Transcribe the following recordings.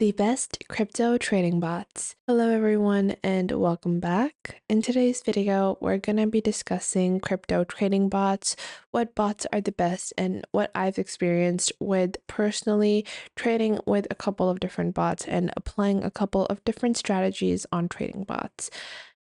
The best crypto trading bots. Hello everyone and welcome back. In today's video, we're going to be discussing crypto trading bots, what bots are the best, and what I've experienced with personally trading with a couple of different bots and applying a couple of different strategies on trading bots.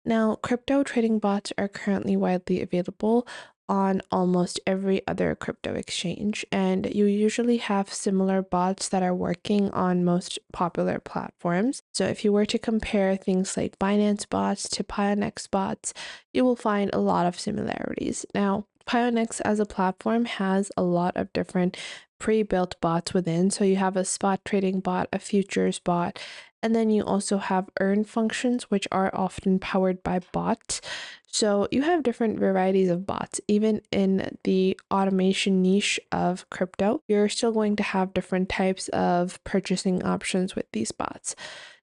Now, crypto trading bots are currently widely available on almost every other crypto exchange, and you usually have similar bots that are working on most popular platforms. So if you were to compare things like Binance bots to Pionex bots, you will find a lot of similarities. Now, Pionex as a platform has a lot of different pre-built bots within. So you have a spot trading bot, a futures bot, and then you also have earn functions, which are often powered by bots. So you have different varieties of bots. Even in the automation niche of crypto, you're still going to have different types of purchasing options with these bots.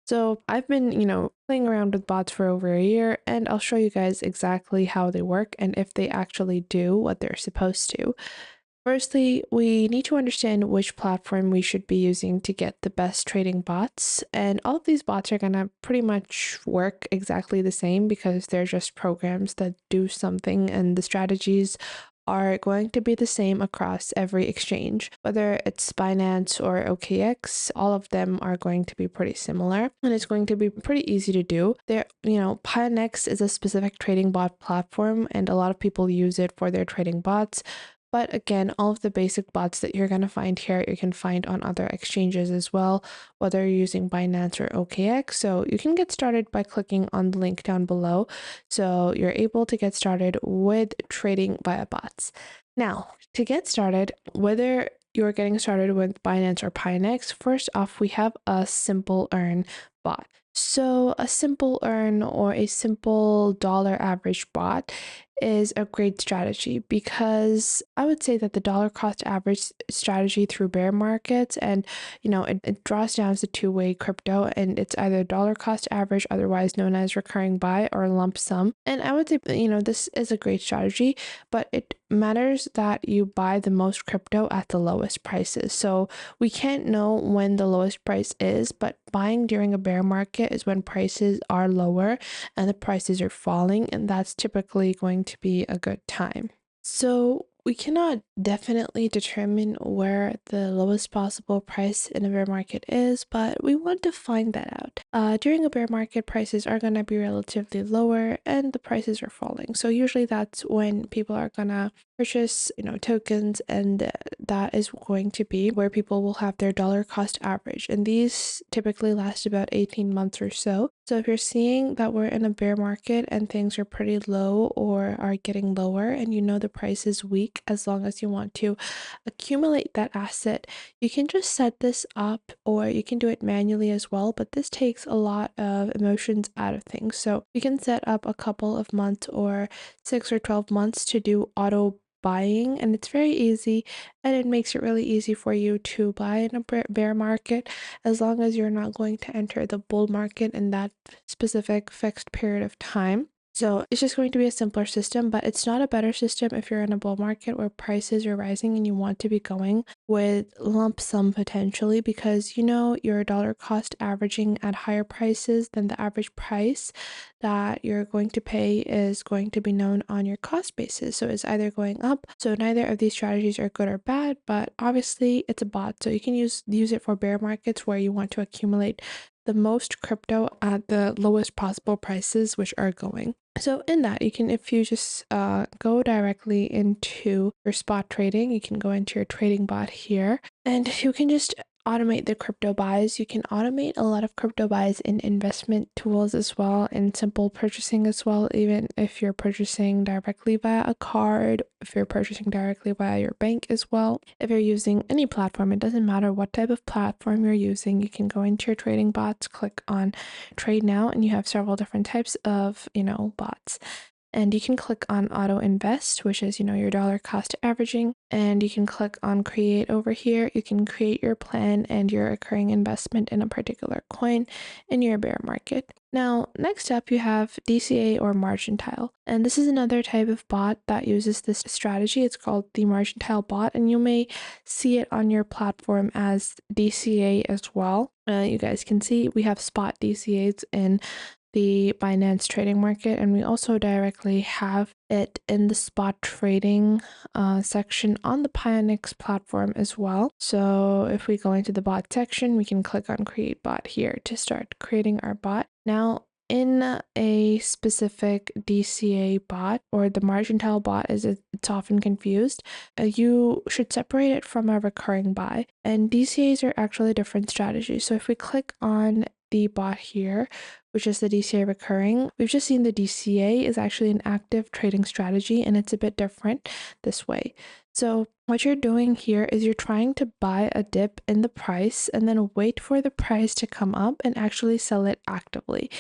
So I've been, playing around with bots for over a year, and I'll show you guys exactly how they work and if they actually do what they're supposed to. Firstly, we need to understand which platform we should be using to get the best trading bots. And all of these bots are going to pretty much work exactly the same because they're just programs that do something, and the strategies are going to be the same across every exchange. Whether it's Binance or OKX, all of them are going to be pretty similar, and it's going to be pretty easy to do. Pionex is a specific trading bot platform, and a lot of people use it for their trading bots. But again, all of the basic bots that you're going to find here, you can find on other exchanges as well, whether you're using Binance or OKX. So you can get started by clicking on the link down below. So you're able to get started with trading via bots. Now, to get started, whether you're getting started with Binance or Pionex, first off, we have a simple earn bot. So a simple earn or a simple dollar average bot is a great strategy because I would say that the dollar cost average strategy through bear markets, and it draws down to two-way crypto, and it's either dollar cost average, otherwise known as recurring buy, or lump sum. And I would say this is a great strategy, but it matters that you buy the most crypto at the lowest prices. So we can't know when the lowest price is, but buying during a bear market is when prices are lower and the prices are falling, and that's typically going to be a good time. So we cannot definitely determine where the lowest possible price in a bear market is, but we want to find that out. During a bear market, prices are going to be relatively lower and the prices are falling. So usually that's when people are going to purchase, tokens, and that is going to be where people will have their dollar cost average. And these typically last about 18 months or so. So if you're seeing that we're in a bear market and things are pretty low or are getting lower, and the price is weak, as long as you want to accumulate that asset, you can just set this up, or you can do it manually as well, but this takes a lot of emotions out of things. So you can set up a couple of months or 6 or 12 months to do auto buying, and it's very easy, and it makes it really easy for you to buy in a bear market, as long as you're not going to enter the bull market in that specific fixed period of time. So it's just going to be a simpler system, but it's not a better system if you're in a bull market where prices are rising and you want to be going with lump sum potentially, because your dollar cost averaging at higher prices than the average price that you're going to pay is going to be known on your cost basis. So it's either going up. So neither of these strategies are good or bad, but obviously it's a bot. So you can use it for bear markets where you want to accumulate the most crypto at the lowest possible prices, which are going. So in that, you can, if you just go directly into your spot trading, you can go into your trading bot here, and you can just automate the crypto buys. You can automate a lot of crypto buys in investment tools as well, and simple purchasing as well, even if you're purchasing directly via a card, if you're purchasing directly via your bank as well. If you're using any platform, it doesn't matter what type of platform you're using, you can go into your trading bots, click on trade now, and you have several different types of bots. And you can click on auto invest, which is your dollar cost averaging, and you can click on create over here. You can create your plan and your recurring investment in a particular coin in your bear market. Now, next up, you have DCA or martingale, and this is another type of bot that uses this strategy. It's called the martingale bot, and you may see it on your platform as DCA as well. You guys can see we have spot DCAs in the Binance trading market, and we also directly have it in the spot trading section on the Pionex platform as well. So if we go into the bot section, we can click on create bot here to start creating our bot. Now, in a specific DCA bot, or the martingale bot as it's often confused, you should separate it from a recurring buy. And DCAs are actually a different strategy. So if we click on the bot here, which is the DCA recurring, we've just seen the DCA is actually an active trading strategy, and it's a bit different this way. So what you're doing here is you're trying to buy a dip in the price and then wait for the price to come up and actually sell it actively.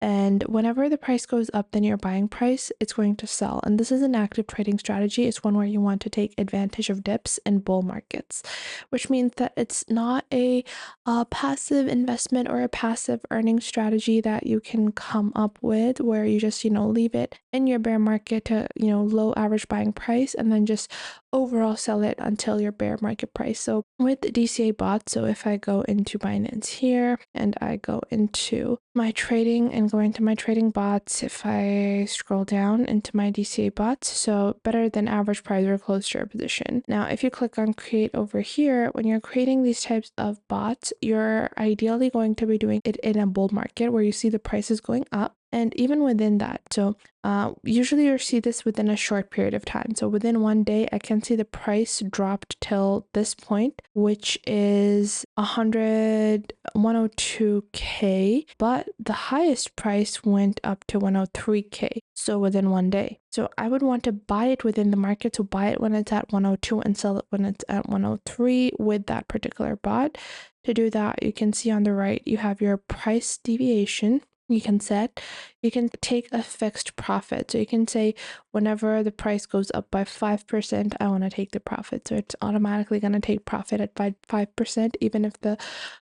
And whenever the price goes up than your buying price, it's going to sell. And this is an active trading strategy. It's one where you want to take advantage of dips in bull markets, which means that it's not a passive investment or a passive earning strategy that you can come up with where you just, leave it in your bear market to, low average buying price and then just overall sell it until your bear market price. So with DCA bots, so if I go into Binance here and I go into my trading and go into my trading bots, if I scroll down into my DCA bots, so better than average price or close to your position. Now, if you click on create over here, when you're creating these types of bots, you're ideally going to be doing it in a bull market where you see the prices going up. And even within that, so usually you'll see this within a short period of time. So within one day, I can see the price dropped till this point, which is 102K, but the highest price went up to 103K. So within one day. So I would want to buy it within the market. So buy it when it's at 102 and sell it when it's at 103 with that particular bot. To do that, you can see on the right, you have your price deviation. You can take a fixed profit. So you can say whenever the price goes up by 5%, I want to take the profit. So it's automatically going to take profit at 5%, even if the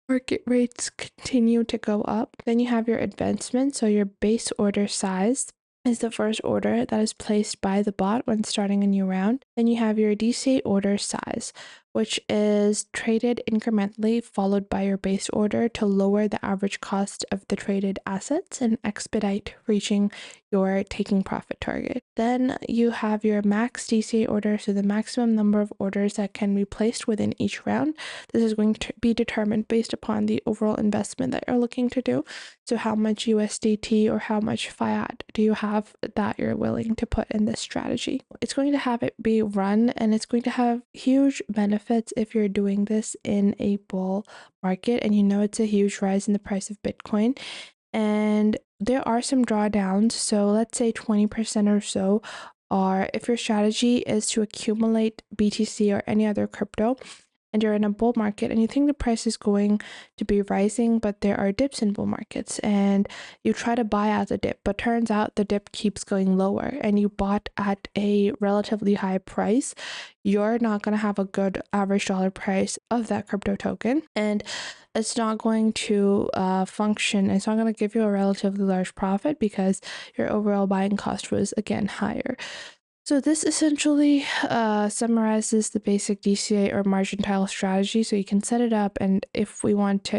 market rates continue to go up. Then you have your advancement. So your base order size is the first order that is placed by the bot when starting a new round. Then you have your DCA order size, which is traded incrementally followed by your base order to lower the average cost of the traded assets and expedite reaching your taking profit target. Then you have your max DCA order, so the maximum number of orders that can be placed within each round. This is going to be determined based upon the overall investment that you're looking to do. So how much USDT or how much fiat do you have that you're willing to put in this strategy? It's going to have it be run, and it's going to have huge benefits if you're doing this in a bull market and it's a huge rise in the price of Bitcoin. And there are some drawdowns. So let's say 20% or so are if your strategy is to accumulate BTC or any other crypto, and you're in a bull market and you think the price is going to be rising, but there are dips in bull markets and you try to buy at the dip, but turns out the dip keeps going lower and you bought at a relatively high price, you're not going to have a good average dollar price of that crypto token. And it's not going to function. It's not going to give you a relatively large profit because your overall buying cost was, again, higher. So this essentially summarizes the basic DCA or margin-tile strategy. So you can set it up, and if we want to,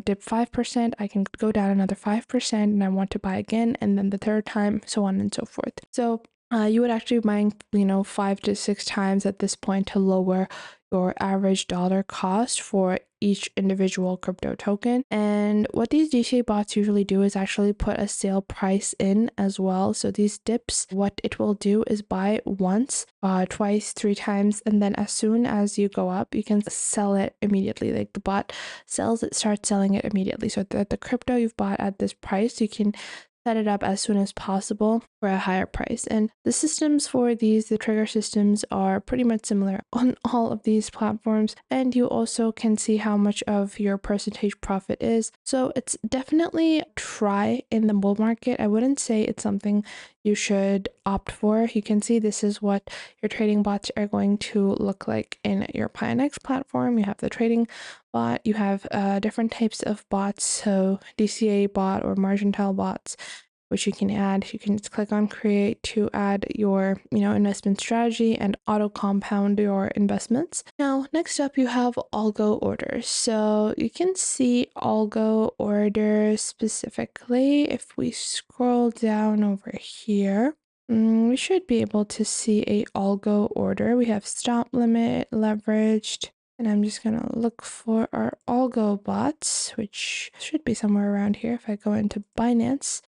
dip 5%, I can go down another 5%, and I want to buy again, and then the third time, so on and so forth. So you would actually be buying, 5 to 6 times at this point to lower your average dollar cost for each individual crypto token. And what these DCA bots usually do is actually put a sale price in as well. So these dips, what it will do is buy once, twice, 3 times, and then as soon as you go up, you can sell it immediately. Like the bot sells it, starts selling it immediately. So the crypto you've bought at this price, you can set it up as soon as possible for a higher price. And the systems for the trigger systems are pretty much similar on all of these platforms. And you also can see how much of your percentage profit is. So it's definitely try in the bull market. I wouldn't say it's something you should opt for. You can see this is what your trading bots are going to look like in your Pionex platform. You have the trading bot, you have different types of bots, so DCA bot or margin-tile bots. which you can add. You can just click on create to add your, investment strategy and auto compound your investments. Now, next up, you have algo orders. So you can see algo orders specifically. If we scroll down over here, we should be able to see a algo order. We have stop limit, leveraged, and I'm just gonna look for our algo bots, which should be somewhere around here. If I go into Binance,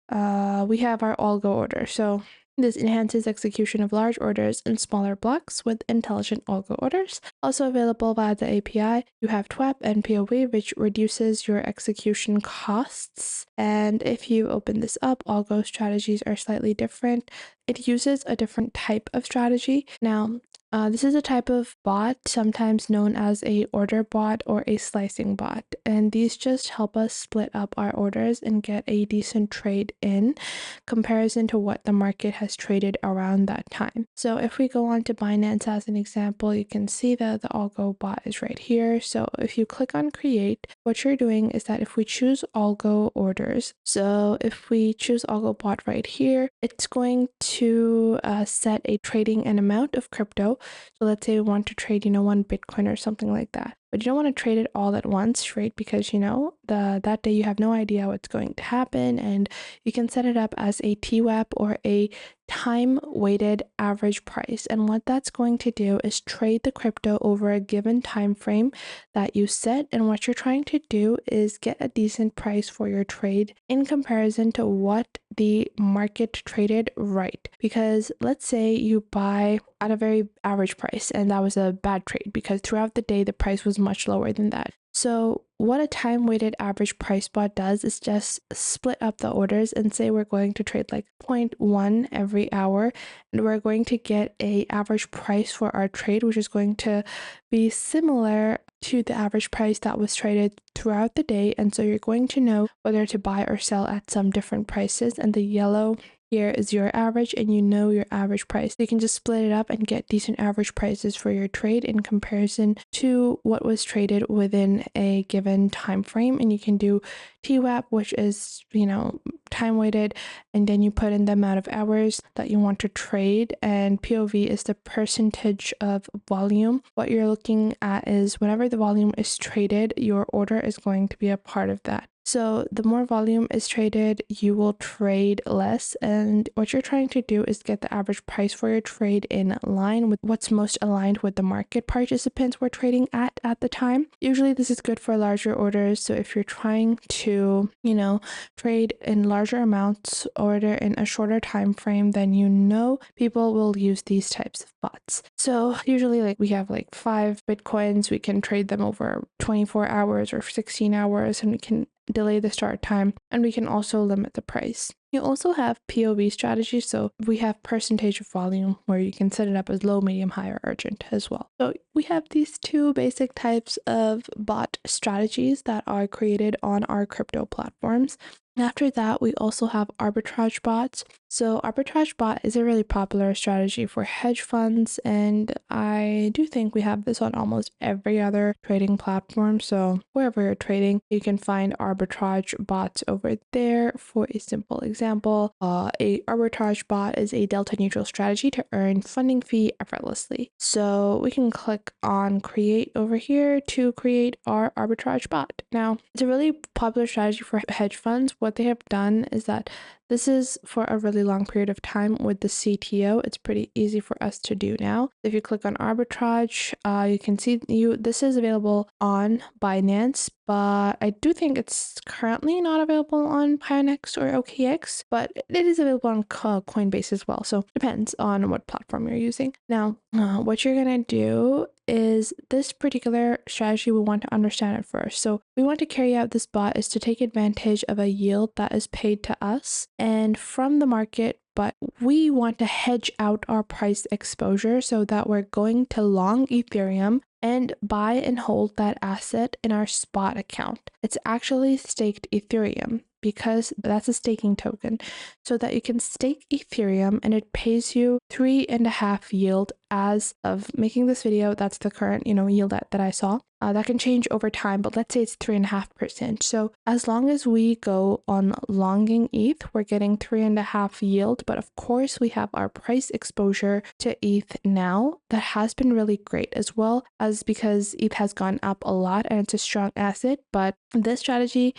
we have our algo order. So this enhances execution of large orders in smaller blocks with intelligent algo orders. Also available via the API, you have TWAP and POV, which reduces your execution costs. And if you open this up, algo strategies are slightly different. It uses a different type of strategy. Now, this is a type of bot, sometimes known as a order bot or a slicing bot. And these just help us split up our orders and get a decent trade in comparison to what the market has traded around that time. So if we go on to Binance as an example, you can see that the algo bot is right here. So if you click on create, what you're doing is that if we choose algo orders, so if we choose algo bot right here, it's going to set a trading and amount of crypto. So let's say we want to trade, 1 Bitcoin or something like that. But you don't want to trade it all at once, right? Because, that day you have no idea what's going to happen. And you can set it up as a TWAP or a time-weighted average price. And what that's going to do is trade the crypto over a given time frame that you set. And what you're trying to do is get a decent price for your trade in comparison to what the market traded right. Because let's say you buy at a very average price and that was a bad trade because throughout the day the price was much lower than that. So what a time-weighted average price bot does is just split up the orders and say we're going to trade like 0.1 every hour, and we're going to get a average price for our trade, which is going to be similar to the average price that was traded throughout the day. And so you're going to know whether to buy or sell at some different prices, and the yellow here is your average, and your average price. You can just split it up and get decent average prices for your trade in comparison to what was traded within a given time frame. And you can do TWAP, which is, time weighted, and then you put in the amount of hours that you want to trade, and POV is the percentage of volume. What you're looking at is whenever the volume is traded, your order is going to be a part of that. So the more volume is traded, you will trade less. And what you're trying to do is get the average price for your trade in line with what's most aligned with the market participants were trading at the time. Usually this is good for larger orders. So if you're trying to, trade in larger amounts, order in a shorter time frame, then people will use these types of bots. So usually we have 5 Bitcoins, we can trade them over 24 hours or 16 hours, and we can delay the start time, and we can also limit the price. You also have POV strategy, so we have percentage of volume where you can set it up as low, medium, high, or urgent as well. So we have these 2 basic types of bot strategies that are created on our crypto platforms. After that, we also have arbitrage bots. So arbitrage bot is a really popular strategy for hedge funds, and I do think we have this on almost every other trading platform. So wherever you're trading, you can find arbitrage bots over there. For a simple example, a arbitrage bot is a delta neutral strategy to earn funding fee effortlessly. So we can click on create over here to create our arbitrage bot. Now, it's a really popular strategy for hedge funds. What they have done is that this is for a really long period of time with the CTO. It's pretty easy for us to do now. If you click on arbitrage, you can see this is available on Binance, but I do think it's currently not available on Pionex or OKX, but it is available on Coinbase as well. So it depends on what platform you're using. Now, what you're gonna do is this particular strategy, we want to understand it first. So we want to carry out this bot is to take advantage of a yield that is paid to us and from the market, but we want to hedge out our price exposure so that we're going to long Ethereum and buy and hold that asset in our spot account. It's actually staked Ethereum because that's a staking token, so that you can stake Ethereum and it pays you 3.5 yield as of making this video, that's the current, yield that I saw. That can change over time, but let's say it's 3.5%. So as long as we go on longing ETH, we're getting 3.5 yield. But of course, we have our price exposure to ETH now that has been really great, as well as because ETH has gone up a lot and it's a strong asset. But this strategy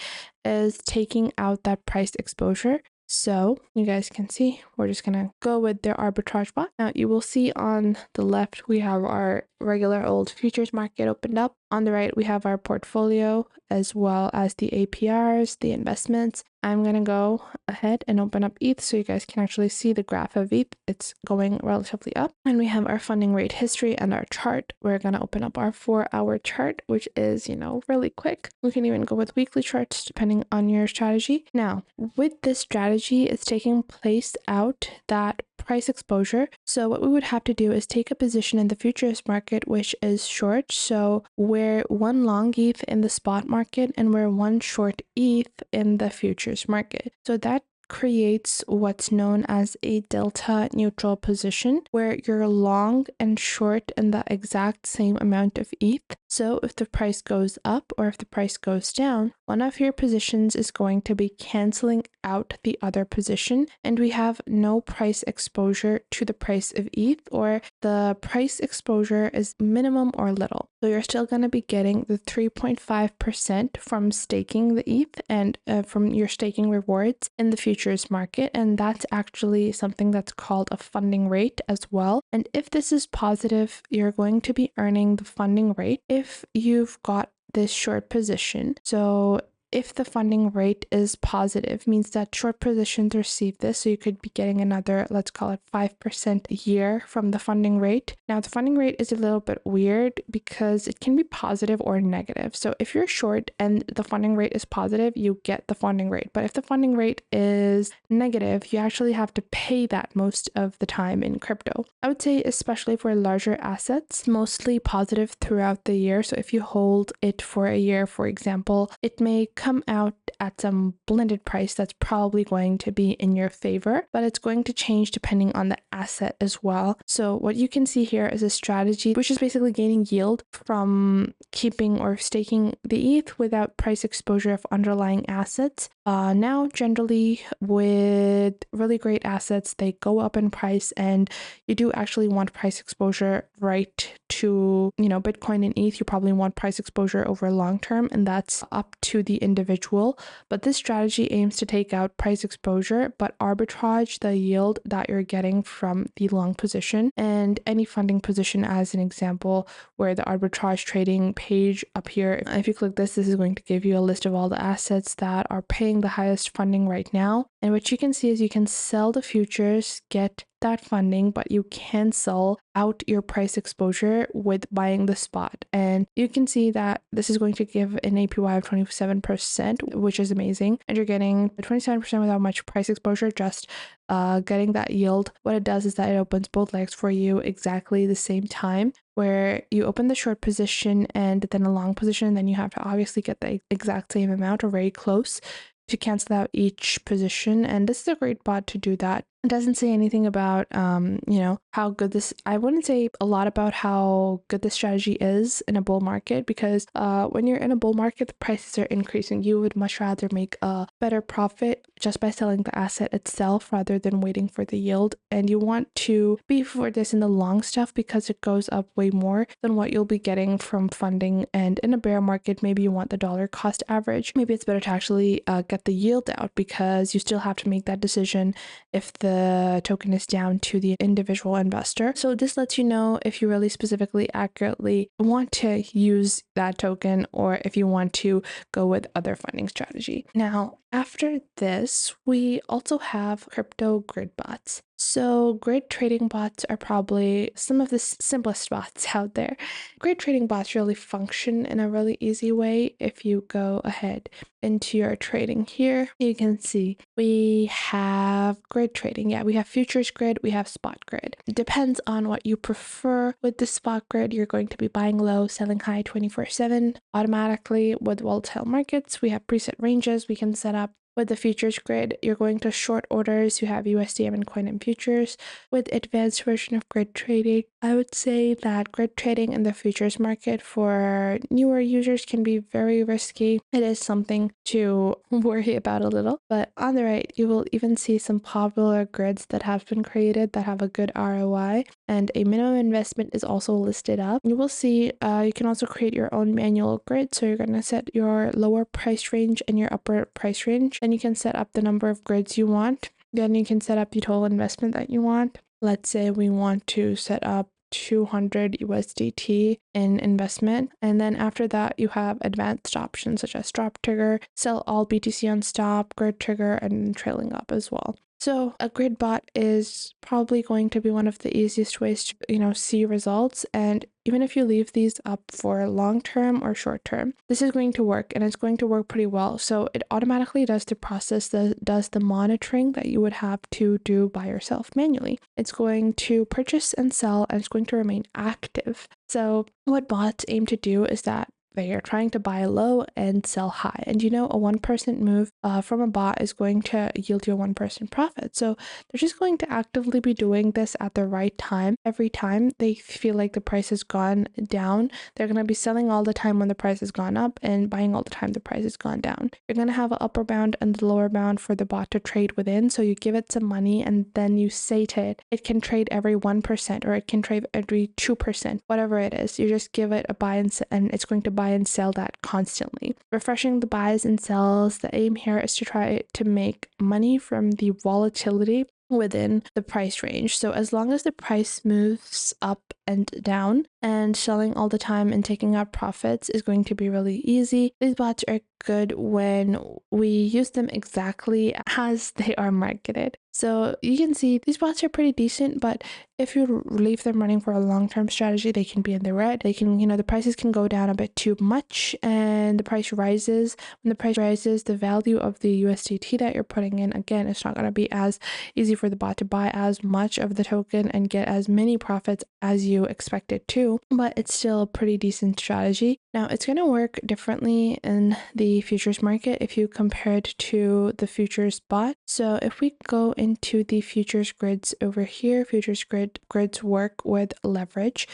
is taking out that price exposure. So you guys can see, we're just gonna go with their arbitrage bot. Now you will see on the left, we have our regular old futures market opened up. On the right, we have our portfolio as well as the APRs, the investments. I'm gonna go ahead and open up ETH so you guys can actually see the graph of ETH. It's going relatively up. And we have our funding rate history and our chart. We're gonna open up our 4-hour chart, which is, really quick. We can even go with weekly charts depending on your strategy. Now, with this strategy, it's taking place out that price exposure. So what we would have to do is take a position in the futures market, which is short. So we're one long ETH in the spot market and we're one short ETH in the futures market. So that creates what's known as a delta neutral position, where you're long and short in the exact same amount of ETH. So if the price goes up or if the price goes down, one of your positions is going to be canceling out the other position, and we have no price exposure to the price of ETH, or the price exposure is minimum or little. So you're still going to be getting the 3.5% from staking the ETH and from your staking rewards in the futures market. And that's actually something that's called a funding rate as well. And if this is positive, you're going to be earning the funding rate if you've got this short position. So if the funding rate is positive, means that short positions receive this. So you could be getting another, let's call it 5% a year from the funding rate. Now, the funding rate is a little bit weird because it can be positive or negative. So if you're short and the funding rate is positive, you get the funding rate. But if the funding rate is negative, you actually have to pay that most of the time in crypto. I would say, especially for larger assets, mostly positive throughout the year. So if you hold it for a year, for example, it may come out at some blended price that's probably going to be in your favor, but it's going to change depending on the asset as well. So what you can see here is a strategy which is basically gaining yield from keeping or staking the ETH without price exposure of underlying assets. Now, generally with really great assets, they go up in price, and you do actually want price exposure right to, Bitcoin and ETH. You probably want price exposure over long term, and that's up to the individual. But this strategy aims to take out price exposure, but arbitrage the yield that you're getting from the long position and any funding position, as an example, where the arbitrage trading page up here, if you click this is going to give you a list of all the assets that are paying the highest funding right now. And what you can see is you can sell the futures, get that funding, but you cancel out your price exposure with buying the spot. And you can see that this is going to give an APY of 27%, which is amazing. And you're getting 27% without much price exposure, just getting that yield. What it does is that it opens both legs for you exactly the same time, where you open the short position and then a long position, then you have to obviously get the exact same amount or very close to cancel out each position. And this is a great bot to do that. It doesn't say anything about, how good this, I wouldn't say a lot about how good this strategy is in a bull market, because when you're in a bull market, the prices are increasing. You would much rather make a better profit just by selling the asset itself rather than waiting for the yield. And you want to be for this in the long stuff because it goes up way more than what you'll be getting from funding. And in a bear market, maybe you want the dollar cost average. Maybe it's better to actually get the yield out, because you still have to make that decision if the token is down to the individual investor. So this lets you know if you really specifically accurately want to use that token or if you want to go with other funding strategy. Now, after this, we also have crypto grid bots. So grid trading bots are probably some of the simplest bots out there. Grid trading bots really function in a really easy way. If you go ahead into your trading here, you can see we have grid trading. Yeah, we have futures grid, we have spot grid. It depends on what you prefer. With the spot grid, you're going to be buying low, selling high 24/7 automatically. With volatile markets, we have preset ranges we can set up. With the futures grid, you're going to short orders. You have USDM and coin and futures. With advanced version of grid trading, I would say that grid trading in the futures market for newer users can be very risky. It is something to worry about a little, but on the right, you will even see some popular grids that have been created that have a good ROI, and a minimum investment is also listed up. You will see you can also create your own manual grid. So you're going to set your lower price range and your upper price range. Then you can set up the number of grids you want. Then you can set up the total investment that you want. Let's say we want to set up 200 USDT in investment. And then after that, you have advanced options such as stop trigger, sell all BTC on stop, grid trigger, and trailing up as well. So a grid bot is probably going to be one of the easiest ways to, see results. And even if you leave these up for long term or short term, this is going to work, and it's going to work pretty well. So it automatically does the process that does the monitoring that you would have to do by yourself manually. It's going to purchase and sell, and it's going to remain active. So what bots aim to do is that they are trying to buy low and sell high. And a 1% move from a bot is going to yield you a 1% profit. So they're just going to actively be doing this at the right time. Every time they feel like the price has gone down, they're going to be selling all the time when the price has gone up and buying all the time the price has gone down. You're going to have an upper bound and the lower bound for the bot to trade within. So you give it some money and then you say to it, it can trade every 1% or it can trade every 2%, whatever it is. You just give it a buy and it's going to buy and sell that constantly. Refreshing the buys and sells, the aim here is to try to make money from the volatility within the price range. So as long as the price moves up and down, and selling all the time and taking out profits is going to be really easy. These bots are good when we use them exactly as they are marketed. So you can see these bots are pretty decent, but if you leave them running for a long-term strategy, they can be in the red. They can, the prices can go down a bit too much and the price rises. When the price rises, the value of the USDT that you're putting in, again, it's not going to be as easy for the bot to buy as much of the token and get as many profits as you expect it to, but it's still a pretty decent strategy. Now, it's going to work differently in the futures market if you compare it to the futures bot. So if we go into the futures grids over here, futures grids work with leverage.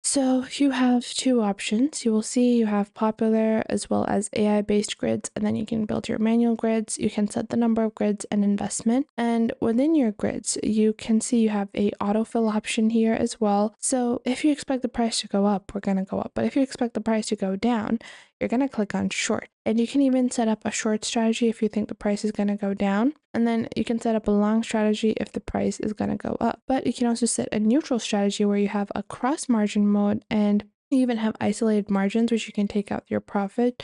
So you have two options. You will see you have popular as well as AI-based grids, and then you can build your manual grids. You can set the number of grids and investment. And within your grids, you can see you have a autofill option here as well. So if you expect the price to go up, we're going to go up. But if you expect the price to go down, you're going to click on short. And you can even set up a short strategy if you think the price is going to go down. And then you can set up a long strategy if the price is going to go up. But you can also set a neutral strategy where you have a cross margin mode, and you even have isolated margins, which you can take out your profit.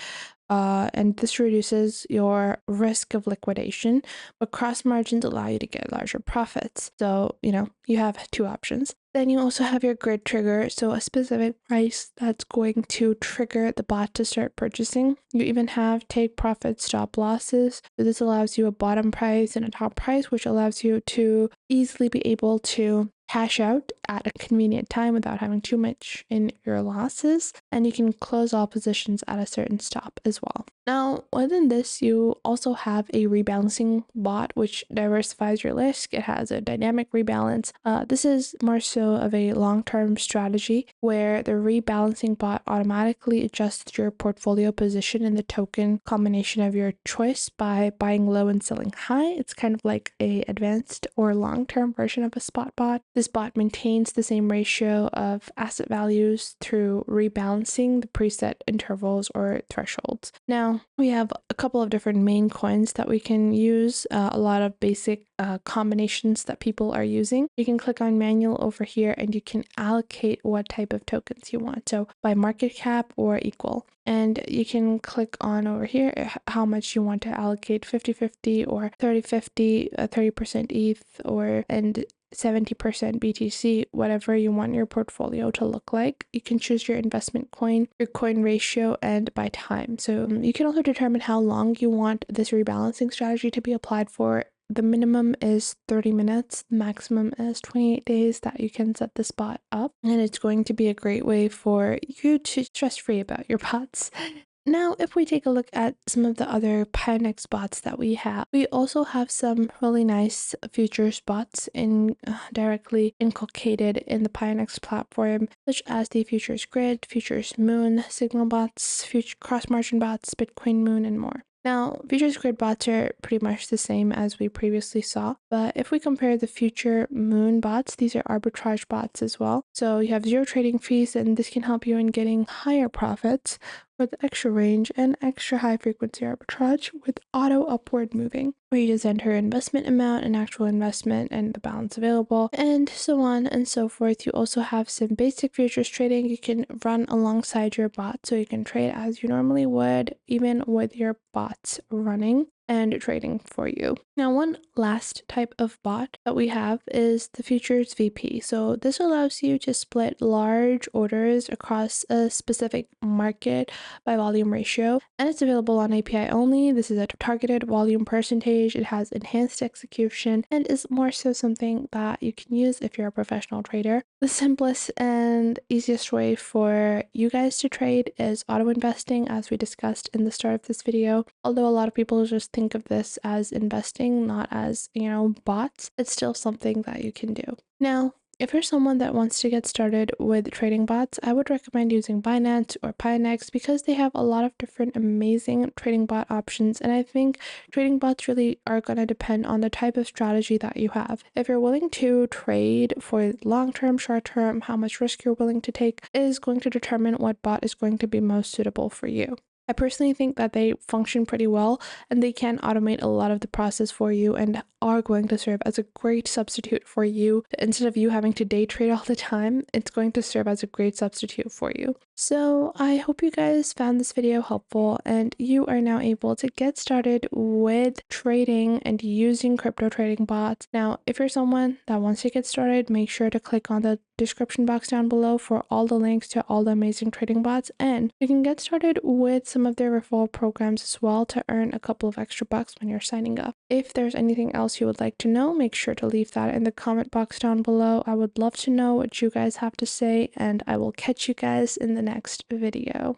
And this reduces your risk of liquidation, but cross margins allow you to get larger profits. So, you have two options. Then you also have your grid trigger, so a specific price that's going to trigger the bot to start purchasing. You even have take profit stop losses. So this allows you a bottom price and a top price, which allows you to easily be able to cash out at a convenient time without having too much in your losses, and you can close all positions at a certain stop as well. Now, within this, you also have a rebalancing bot, which diversifies your risk. It has a dynamic rebalance. This is more so of a long-term strategy where the rebalancing bot automatically adjusts your portfolio position in the token combination of your choice by buying low and selling high. It's kind of like a advanced or long-term version of a spot bot. This bot maintains the same ratio of asset values through rebalancing the preset intervals or thresholds. Now, we have a couple of different main coins that we can use, a lot of basic combinations that people are using. You can click on manual over here and you can allocate what type of tokens you want. So by market cap or equal. And you can click on over here how much you want to allocate, 50-50 or 30-50, 30% ETH and 70% BTC, whatever you want your portfolio to look like. You can choose your investment coin, your coin ratio, and by time. So you can also determine how long you want this rebalancing strategy to be applied for. The minimum is 30 minutes, the maximum is 28 days that you can set the spot up. And it's going to be a great way for you to stress free about your bots. Now, if we take a look at some of the other Pionex bots that we have, we also have some really nice futures bots directly inculcated in the Pionex platform, such as the Futures Grid, Futures Moon, Signal bots, cross margin bots, Bitcoin Moon, and more. Now, Futures Grid bots are pretty much the same as we previously saw, but if we compare the Future Moon bots, these are arbitrage bots as well. So you have zero trading fees, and this can help you in getting higher profits with extra range and extra high frequency arbitrage with auto upward moving, where you just enter investment amount and actual investment and the balance available, and so on and so forth. You also have some basic futures trading you can run alongside your bot, so you can trade as you normally would, even with your bots running and trading for you. Now, one last type of bot that we have is the Futures VP. So this allows you to split large orders across a specific market by volume ratio, and it's available on API only. This is a targeted volume percentage. It has enhanced execution and is more so something that you can use if you're a professional trader. The simplest and easiest way for you guys to trade is auto investing, as we discussed in the start of this video. Although a lot of people just think of this as investing, not as, bots, it's still something that you can do. Now, if you're someone that wants to get started with trading bots, I would recommend using Binance or Pionex because they have a lot of different amazing trading bot options, and I think trading bots really are going to depend on the type of strategy that you have. If you're willing to trade for long-term, short-term, how much risk you're willing to take is going to determine what bot is going to be most suitable for you. I personally think that they function pretty well, and they can automate a lot of the process for you and are going to serve as a great substitute for you. Instead of you having to day trade all the time, it's going to serve as a great substitute for you. So I hope you guys found this video helpful and you are now able to get started with trading and using crypto trading bots. Now, if you're someone that wants to get started, make sure to click on the description box down below for all the links to all the amazing trading bots, and you can get started with some of their referral programs as well to earn a couple of extra bucks when you're signing up. If there's anything else you would like to know, make sure to leave that in the comment box down below. I would love to know what you guys have to say, and I will catch you guys in the next video.